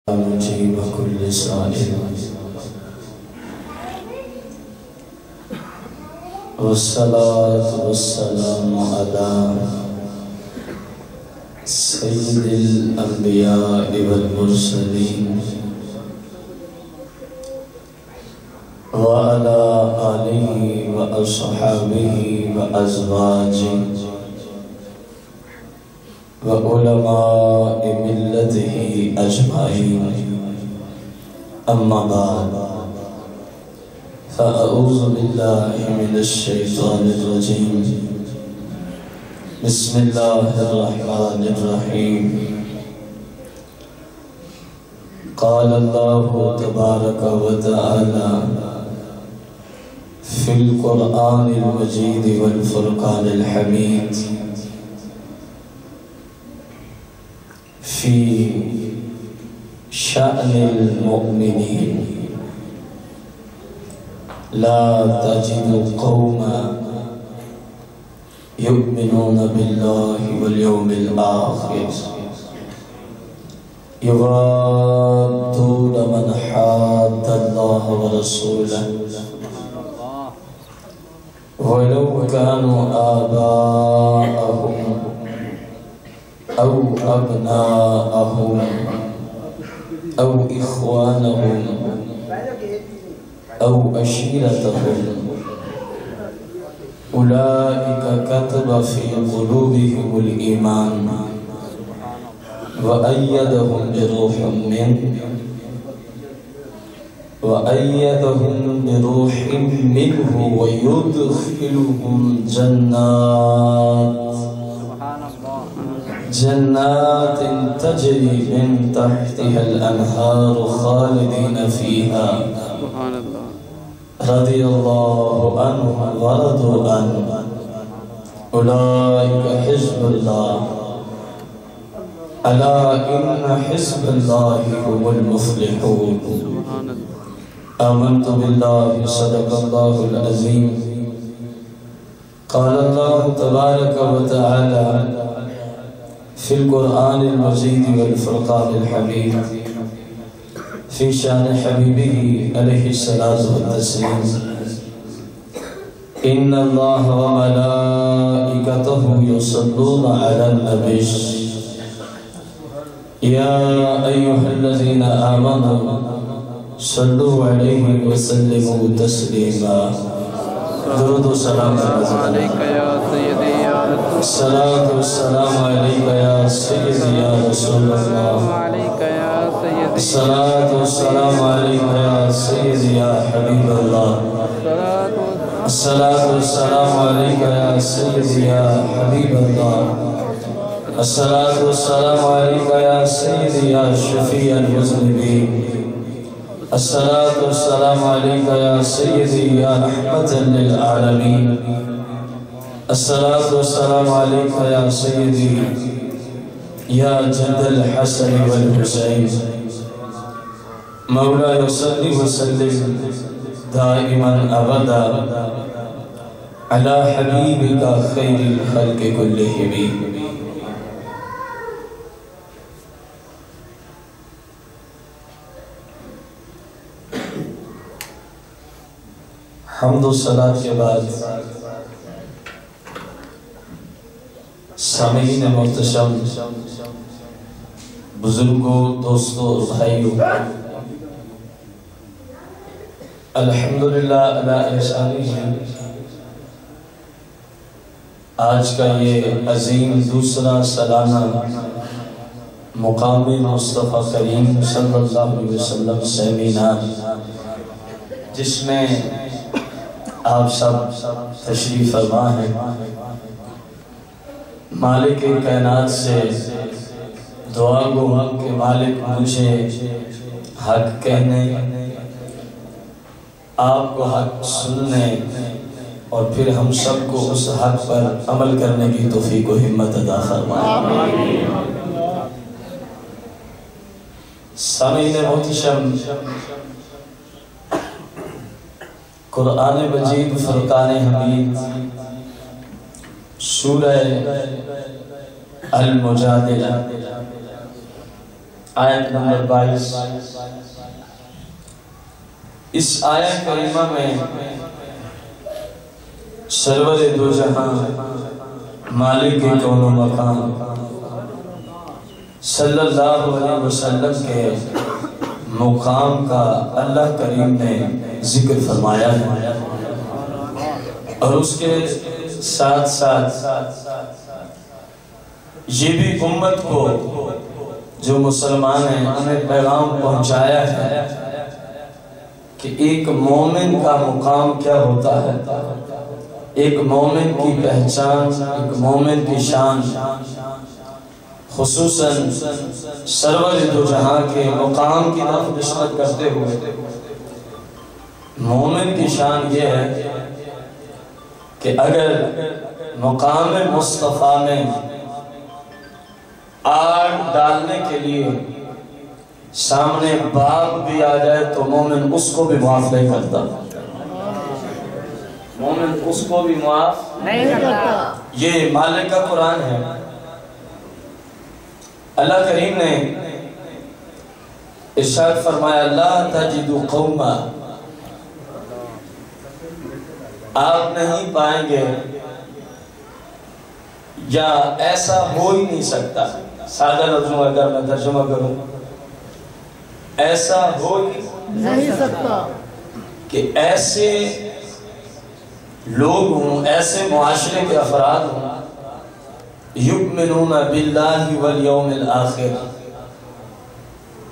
مجيب كل سائل والصلاة والسلام على سيد الأنبياء والمرسلين وعلى آله وأصحابه وأزواجه وعلماء ملته أجمعين أما بعد فأعوذ بالله من الشيطان الرجيم بسم الله الرحمن الرحيم قال الله تبارك وتعالى في القرآن المجيد والفرقان الحميد في شأن المؤمنين لا تجد قوما يؤمنون بالله واليوم الآخر يوادون من حاد الله ورسوله ولو كانوا آباءهم أو أبناءهم أو إخوانهم أو عشيرتهم أولئك كتب في قلوبهم الإيمان وأيدهم بروح منه ويدخلهم جنات تجري من تحتها الأنهار خالدين فيها رضي الله عنهم ورضوا عنه أولئك حزب الله ألا إن حزب الله هم المفلحون آمنت بالله صدق الله العظيم قال الله تبارك وتعالى في القرآن المجيد والفرقان الحميد في شأن حبيبه عليه الصلاة والتسليم إن الله وملائكته يصلون على النبي يا أيها الذين آمنوا صلوا عليه وسلموا تسليما درود و سلام عليك يا سيدي يا رسول الصلاة والسلام عليك يا سيدي يا رسول الله الصلاة والسلام عليك يا سيدي يا حبيب الله الصلاة والسلام عليك يا سيدي يا حبيب الله الصلاة والسلام عليك يا سيدي يا شفيع المذنبين الصلاة والسلام عليك يا سيدي يا رحمة للعالمين الصلاة والسلام عليك يا سيدي يا جد الحسن والحسين مولاي صل وسلم دائما أبدا على حبيبك خير الخلق كلهم حمد و صلاة کے بعد سامعین محتشم بزرگوں دوستوں اور بھائیوں الحمدللہ علی احسانہ آج کا یہ عظیم دوسرا سالانہ مقام مصطفیٰ کریم صلی اللہ علیہ وسلم سیمینار جس میں آپ سب تشریف فرما ہیں مالک کائنات سے دعا گو کہ مالک مجھے حق کہنے آپ کو حق سننے اور پھر ہم سب کو اس حق پر عمل کرنے کی توفیق و ہمت عطا فرمائے سامعین محتشم قرآن مجید فرقان حمید سورہ المجادلہ آیت نمبر 22۔ اس آیت کریمہ میں سرور دو جہاں مالک کون و مقام صلی اللہ علیہ وسلم کے مقام کا اللہ کریم نے ذکر فرمایا ہے، اور اس کے ساتھ ساتھ یہ بھی امت کو جو مسلمان ہیں انہیں پیغام پہنچایا ہے کہ ایک مومن کا مقام کیا ہوتا ہے، ایک مومن کی پہچان، ایک مومن کی شان، خصوصاً سرور دو جہاں کے مقام کی طرف نسبت کرتے ہوئے مومن کی شان یہ ہے کہ اگر مقام مصطفیٰ میں آگ ڈالنے کے لیے سامنے باغ بھی آ جائے تو مومن اس کو بھی معاف نہیں کرتا، مومن اس کو بھی معاف نہیں کرتا۔ یہ مالک کا قرآن ہے۔ اللہ کریم نے ارشاد فرمایا لا تجد قوما، آپ نہیں پائیں گے یا ایسا ہو ہی نہیں سکتا، سادہ لفظوں اگر میں ترجمہ کروں، ایسا ہو ہی نہیں سکتا کہ ایسے لوگ ہوں، ایسے معاشرے کے افراد ہوں یؤمنون باللہ والیوم الآخر،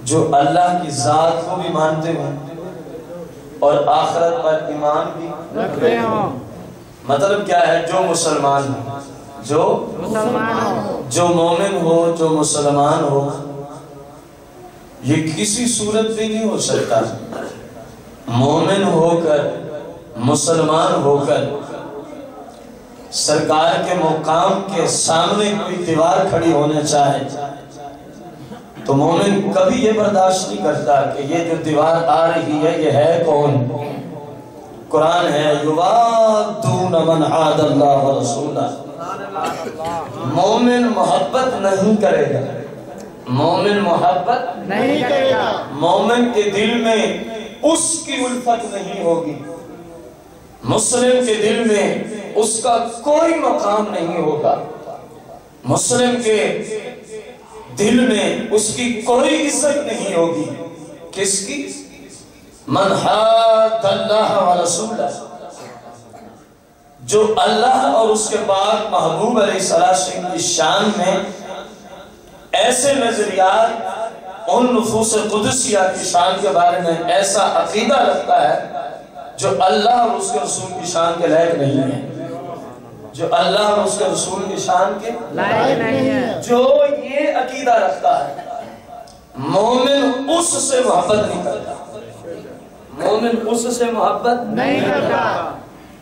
جو اللہ کی ذات کو بھی مانتے ہوں اور آخرت پر ایمان بھی رکھتے ہوں۔ مطلب کیا ہے؟ جو مسلمان ہو، جو مومن ہو، جو مسلمان ہو، یہ کسی صورت بھی نہیں ہو سکتا مومن ہو کر، مسلمان ہو کر سرکار کے مقام کے سامنے کوئی دیوار کھڑی ہونے چاہے تو مومن کبھی یہ برداشت نہیں کرتا کہ یہ جو دیوار آ رہی ہے یہ ہے کون؟ قرآن ہے یوادون من عاد اللہ ورسولہ۔ مومن محبت نہیں کرے گا، مومن محبت نہیں کرے گا، مومن کے دل میں اس کی الفت نہیں ہوگی، مسلم کے دل میں اس کا کوئی مقام نہیں ہوگا، مسلم کے دل میں اس کی کوئی عزت نہیں ہوگی۔ کس کی؟ من حاد اللہ ورسولہ، جو اللہ اور اس کے پاک محبوب علیہ السلام کی شان میں ایسے نظریات، ان نفوس قدسیہ کی شان کے بارے میں ایسا عقیدہ رکھتا ہے جو اللہ اور اس کے رسول کی شان کے لائق نہیں ہے، جو اللہ اور اس کے رسول کی شان کے لائق نہیں ہے، جو یہ عقیدہ رکھتا ہے مومن اس سے محبت نہیں کرتا، مومن اس سے محبت نہیں کرتا۔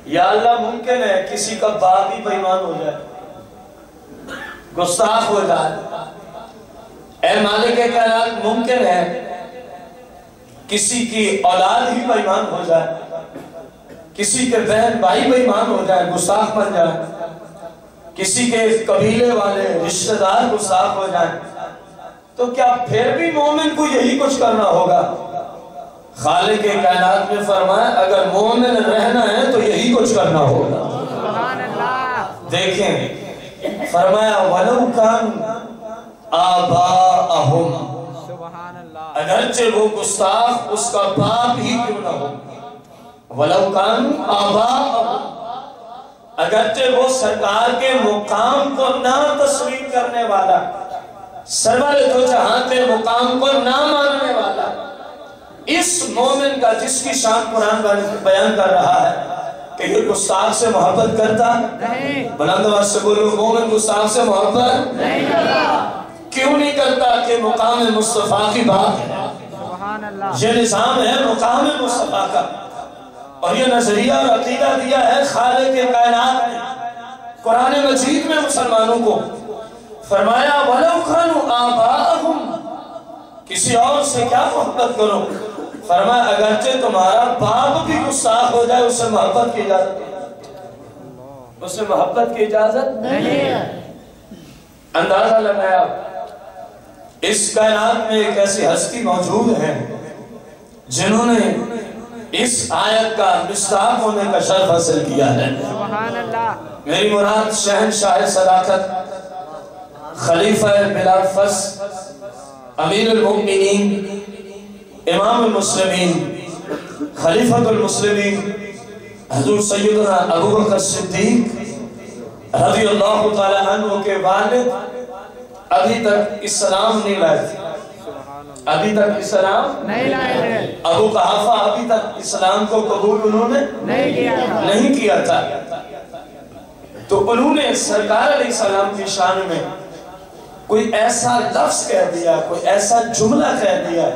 یا اللہ ممکن ہے کسی کا باپ ہی بے ایمان ہو جائے، گستاخ ہو جائے، اے مالک کائنات ممکن ہے کسی کی اولاد ہی بے ایمان ہو جائے، کسی کے بہن بھائی بے ایمان ہو جائے، گستاخ بن جائے، کسی کے قبیلے والے رشتہ دار گستاخ ہو جائیں، تو کیا پھر بھی مومن کو یہی کچھ کرنا ہوگا؟ خالق کائنات نے فرمایا اگر مومن رہنا ہے تو یہی کچھ کرنا ہوگا۔ دیکھیں فرمایا وَلَوْ كَانُوا آبَاءَهُمْ، اگرچہ وہ گستاخ اس کا باپ ہی کیوں نہ ہو، وَلَوْ كَانُوا آبَاءَهُمْ، اگرچہ وہ سرکار کے مقام کو نہ تسلیم کرنے والا، سرور دو جہاں کے مقام کو نہ ماننے والا، اس مومن کا جس کی شان قرآن بیان کر رہا ہے کہ یہ گستاخ سے محبت کرتا نہیں، بلند آواز سے بولو مومن گستاخ سے محبت نہیں کرتا۔ کیوں نہیں کرتا؟ کہ مقام مصطفیٰ کی بات ہے، یہ نظام ہے مقام مصطفیٰ کا، اور یہ نظریہ اور عقیدہ دیا ہے خالق کائنات نے قرآن مجید میں مسلمانوں کو۔ فرمایا وَلَوْ كَانُوا آبَاءَهُمْ، کسی اور سے کیا محبت کرو، فرمایا اگرچہ تمہارا باپ بھی گستاخ ہو جائے اسے محبت کی اجازت نہیں، اسے محبت کی اجازت نہیں ہے۔ اندازہ لگایا اس کائنات میں ایک ایسی ہستی موجود ہے جنہوں نے اس آیت کا مصداق ہونے کا شرف حاصل کیا ہے۔ سبحان اللہ۔ میری مراد شہنشاہ صداقت، خلیفہ بلا فصل، امیر المؤمنین، امام المسلمین، خلیفۃ المسلمین حضور سیدنا ابو بکر صدیق رضی اللہ تعالیٰ عنہ کے والد ابھی تک اسلام نہیں لائے تھے، ابھی تک اسلام نہیں لائے تھے، ابو قحافہ ابھی تک اسلام کو قبول انہوں نے نہیں کیا تھا۔ تو انہوں نے سرکار علیہ السلام کی شان میں کوئی ایسا لفظ کہہ دیا، کوئی ایسا جملہ کہہ دیا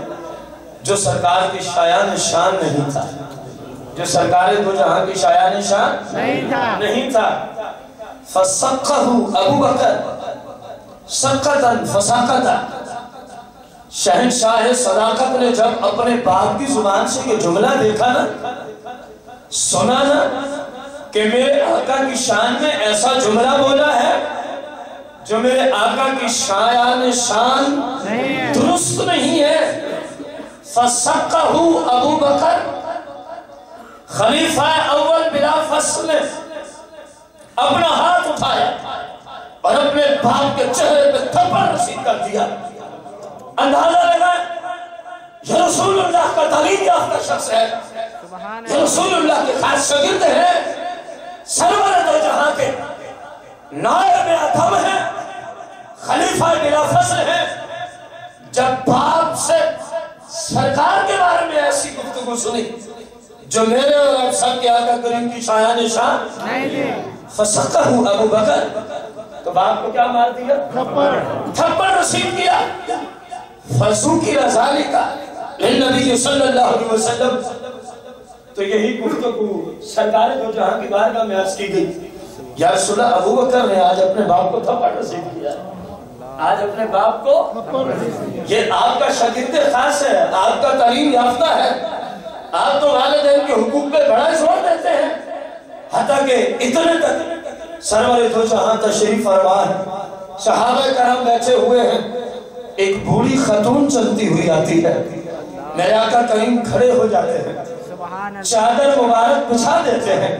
جو سرکار کی شایان شان نہیں تھا، جو سرکار دو جہاں کی شایان شان نہیں تھا۔ فَسَقَّهُ ابو بکر سقطاً فساقطاً، شہنشاہ صداقت نے جب اپنے باپ کی زبان سے یہ جملہ دیکھا نا، سنا نا کہ میرے آقا کی شان میں ایسا جملہ بولا ہے جو میرے آقا کی شایان شان درست نہیں ہے، فَسَقَّهُ ابو بکر، خلیفہ اول بلا فصل نے اپنا ہاتھ اٹھایا اور اپنے باپ کے چہرے پہ تھپڑ رسید کر دیا۔ اندازہ لگا یہ رسول اللہ کا تعلیم یافتہ شخص ہے، یہ رسول اللہ کے خاص شاگرد ہے، سرور دو جہاں کے نائب اعظم ہے، خلیفہ بلا فصل ہے۔ جب باپ سے سرکار کے بارے میں ایسی گفتگو سنی جو میرے اور آپ سب کے آقا کریم کی شایان شان، فَسَقَّهُ ابو بکر، تو باپ کو کیا مار دیا؟ تھپڑ رسید کیا۔ فَسُوْكِرَ ذَلِكَ لِلنَّبِيِّ صلی اللہ علیہ وسلم، تو یہی گفتگو سرکار دو جہاں کی بارگاہ میں عرض کی گئی، یا رسول اللہ ابو بکر نے آج اپنے باپ کو تھپڑ رسید کیا، آج اپنے باپ کو، یہ آپ کا شاگرد خاص ہے، آپ کا تعلیم یافتہ ہے، آپ تو والدین کے حقوق پہ بڑا زور دیتے ہیں، حتیٰ کہ اتنے تک سرور دو جہاں تشریف فرما ہے، صحابہ کرام بیٹھے ہوئے ہیں، ایک بوڑھی خاتون چلتی ہوئی آتی ہے، میرے آقا کریم کھڑے ہو جاتے ہیں، چادر مبارک بچھا دیتے ہیں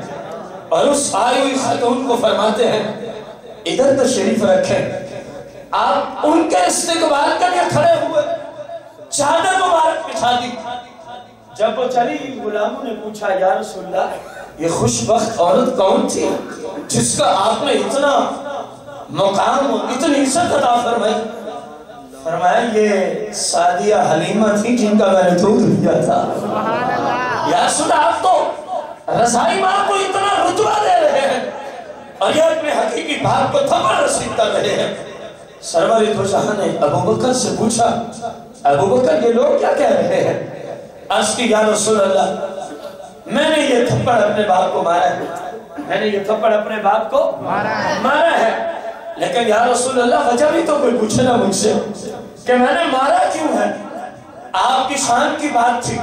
اور اس آئی ہوئی خاتون کو فرماتے ہیں ادھر تشریف رکھیں۔ آپ ان کے استقبال کے لیے کھڑے ہوئے، چادر مبارک بچھا دی۔ جب وہ چلی غلاموں نے پوچھا یا رسول اللہ یہ خوشبخت عورت کون تھی جس کا آپ نے اتنا مقام اتنی عزت عطا فرمائی؟ فرمایا یہ سعدیہ حلیمہ تھی جن کا میں نے دودھ لیا تھا۔ یا رسول اللہ آپ تو رضائی ماں کو اتنا رتبہ دے رہے ہیں اور یہ اپنے حقیقی باپ کو تھپڑ رسید کر رہے ہیں۔ سرور دو جہاں نے ابو بکر سے پوچھا ابو بکر یہ لوگ کیا کہہ رہے ہیں؟ عرض کی یا رسول اللہ میں نے یہ تھپڑ اپنے باپ کو مارا ہے، میں نے یہ تھپڑ اپنے باپ کو مارا ہے، لیکن یا رسول اللہ وجہ بھی تو کوئی پوچھے نا مجھ سے کہ میں نے مارا کیوں ہے؟ آپ کی شان کی بات تھی،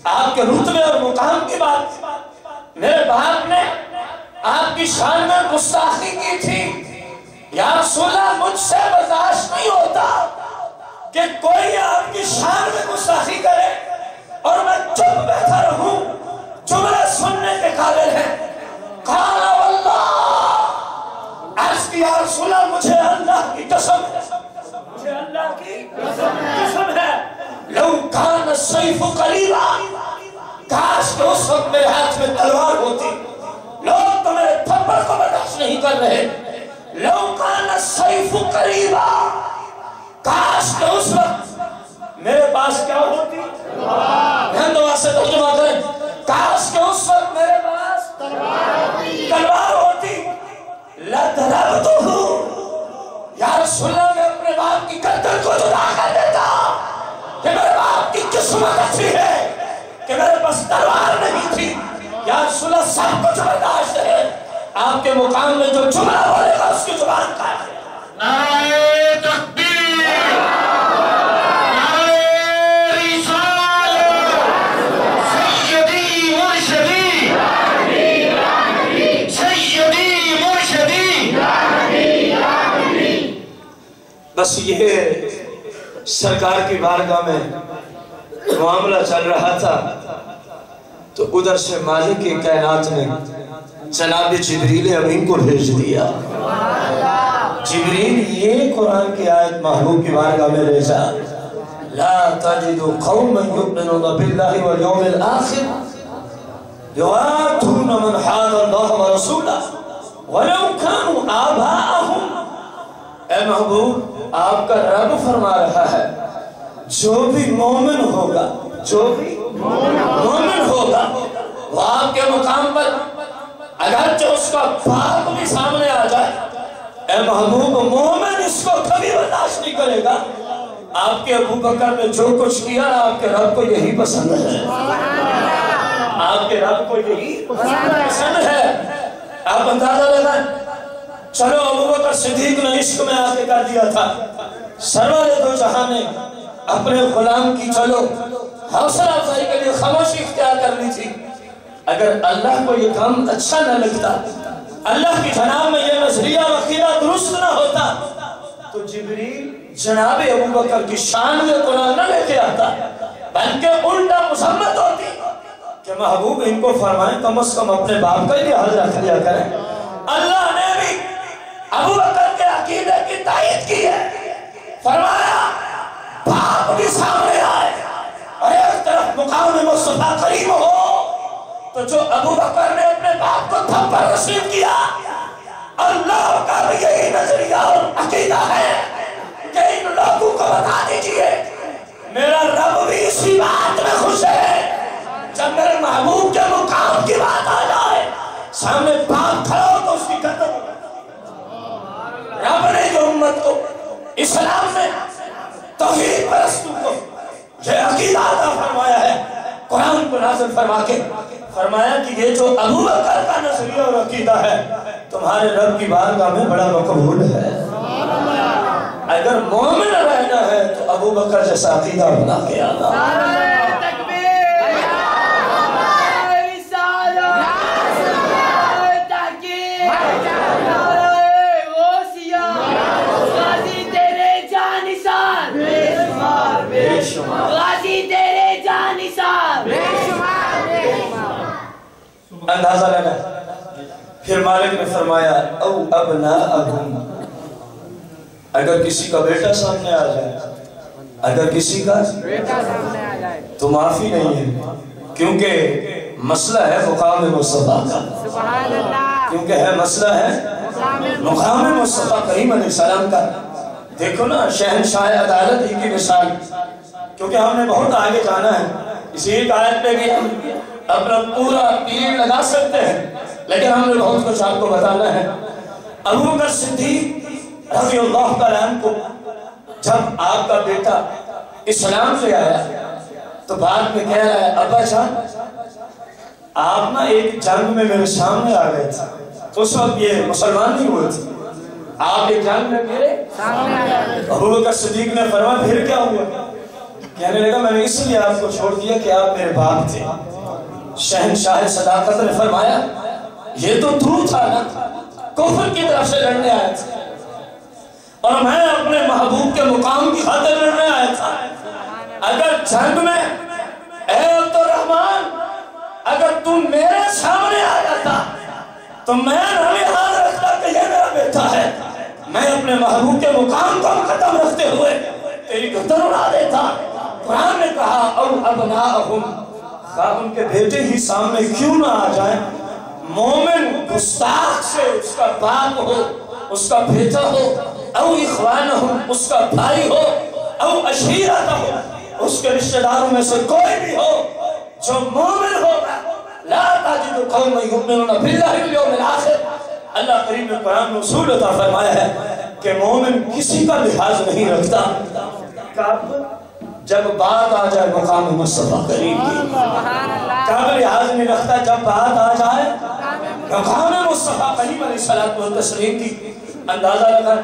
آپ کے رتبے اور مقام کی بات تھی، میرے باپ نے آپ کی شان میں گستاخی کی تھی۔ یا رسول اللہ مجھ سے برداشت نہیں ہوتا کہ کوئی آپ کی شان میں گستاخی کرے اور میں چپ بیٹھا رہوں، جملے سننے کے قابل ہے۔ قال واللہ، عرض کی یا رسول اللہ مجھے اللہ کی قسم ہے، مجھے اللہ کی قسم ہے، لو کان السیف قریبا، کاش کہ اس وقت میرے ہاتھ میں تلوار ہوتی، لوگ تو میرے تھپڑ کو برداشت نہیں کر رہے، لو کان السیف قریبا، کاش کہ اس وقت میرے پاس کیا ہوتی؟ دعا سے ترجمہ کریں، کاش کہ اس وقت میرے پاس تلوار ہوتی، لَدْرَبْتُهُ، یا رسول اللہ میں اپنے باپ کی گردن کو جدا کر دیتا کہ میرے باپ کی قسمت اچھی ہے کہ میرے پاس تلوار نہیں تھی۔ یا رسول اللہ سب کچھ برداشت ہے، آپ کے مقام میں جو جملہ بولے گا اس کی زبان کا ہے۔ نعرہ تکبیر، نعرہ رسالت، سیدی مرشدی، سیدی مرشدی۔ بس یہ سرکار کی بارگاہ میں معاملہ چل رہا تھا تو ادھر سے مالک کی کائنات نے جناب جبریل امین کو بھیج دیا. جبریل یہ قرآن کی آیت محبوب کی بارگاہ میں لے جا. لا تجد قوما يؤمنون بالله واليوم الآخر يوادون من حاد الله ورسوله ولو كانوا آباءهم. اے محبوب آپ کا رب فرما رہا ہے جو بھی مومن ہوگا وہ آپ کے مقام پر اگرچہ اس کا باپ بھی سامنے آ جائے اے محبوب مومن اس کو کبھی برداشت نہیں کرے گا. آپ کے ابو بکر نے جو کچھ کیا آپ کے رب کو یہی پسند ہے. آپ کے رب کو یہی پسند ہے. آپ اندازہ لگائیں. چلو ابو بکر صدیق نے عشق میں آ کے کر دیا تھا. سرور دو جہاں نے اپنے غلام کی چلو حوصلہ افزائی کے لیے خاموشی اختیار کر لی تھی. اگر اللہ کو یہ کام اچھا نہ لگتا, اللہ کی جناب میں یہ نظریہ و عقیدہ درست نہ ہوتا تو جبریل جناب ابو بکر کی شان میں قرآن نہ لے کے آتا بلکہ الٹا مذمت ہوتی کہ محبوب ان کو فرمائیں کم از کم اپنے باپ کا ہی حل رکھ لیا کریں. اللہ نے بھی ابو بکر کے عقیدے کی تائید کی ہے. فرمایا باپ بھی سامنے آئے اور ایک طرف مقام مصطفیٰ قریب ہو تو جو ابو بکر نے اپنے باپ کو تھپڑ رسید کیا اللہ کا بھی یہی نظریہ اور عقیدہ ہے کہ ان لوگوں کو بتا دیجئے میرا رب بھی اسی بات میں خوش ہے. جب میرے محبوب کے مقام کی بات آ جائے سامنے باپ کھڑا ہو تو اس کی قدر. رب نے جو امت کو اسلام میں توحید پرستوں کو یہ عقیدہ عطا فرمایا ہے قرآن کو نازل فرما کے فرمایا کہ یہ جو ابو بکر کا نظریہ اور عقیدہ ہے تمہارے رب کی بارگاہ میں بڑا مقبول ہے. اگر مومن رہنا ہے تو ابو بکر جیسا عقیدہ بنا کے آنا. اندازہ لگا. پھر مالک نے فرمایا او ابناءہم, اگر کسی کا بیٹا سامنے آ جائے اگر کسی کا بیٹا سامنے آ جائے تو معافی نہیں ہے کیونکہ مسئلہ ہے مقام مصطفیٰ کا. سبحان اللہ. کیونکہ ہے مسئلہ ہے مقام مصطفیٰ کریم علیہ السلام کا. دیکھو نا شہنشاہ عدالت ہی کی مثال, کیونکہ ہم نے بہت آگے جانا ہے. اسی ایک آیت پہ بھی ہم اپنا پورا پیریڈ لگا سکتے ہیں لیکن ہم نے بہت کچھ آپ کو بتانا ہے. ابو بکر صدیق رضی اللہ تعالیٰ عنہ کو جب آپ کا بیٹا اسلام سے آیا تو بعد میں کہہ رہا ہے ابا جان آپ نا ایک جنگ میں میرے سامنے آ گئے تھے. اس وقت یہ مسلمان نہیں ہوئے تھے, آپ ایک جنگ میں میرے سامنے آ گئے. ابو بکر صدیق نے فرمایا پھر کیا ہوا؟ کہنے لگا میں نے اس لیے آپ کو چھوڑ دیا کہ آپ میرے باپ تھے. شہنشاہ صداقت نے فرمایا یہ تو تھا نا, کفر کی طرف سے لڑنے آیا تھا اور میں اپنے محبوب کے مقام کی خاطر لڑنے آیا تھا. اگر جنگ میں اے عبد الرحمن اگر تم میرے سامنے آ جاتا تو میں یاد رکھتا کہ یہ میرا بیٹا ہے, میں اپنے محبوب کے مقام کو ختم رکھتے ہوئے تیری گردن اڑا دیتا. قرآن نے کہا او ابناءہم, خواہ ان کے بیٹے ہی سامنے کیوں نہ آ جائیں, مومن گستاخ سے اس کا باپ ہو اس کا بیٹا ہو او اخوانہم اس کا بھائی ہو او عشیرت ہو اس کے رشتہ داروں میں سے کوئی بھی ہو جو مومن ہوگا لا تجد قوما یؤمنون باللہ والیوم الآخر. اللہ کریم نے قرآن میں اصول عطا فرمایا ہے کہ مومن کسی کا لحاظ نہیں رکھتا. جب بات آ جائے مقام مصطفیٰ کریم کی کب لحاظ نہیں رکھتا. جب بات آ جائے مقام مصطفیٰ کریم علیہ السلام کی اندازہ لگا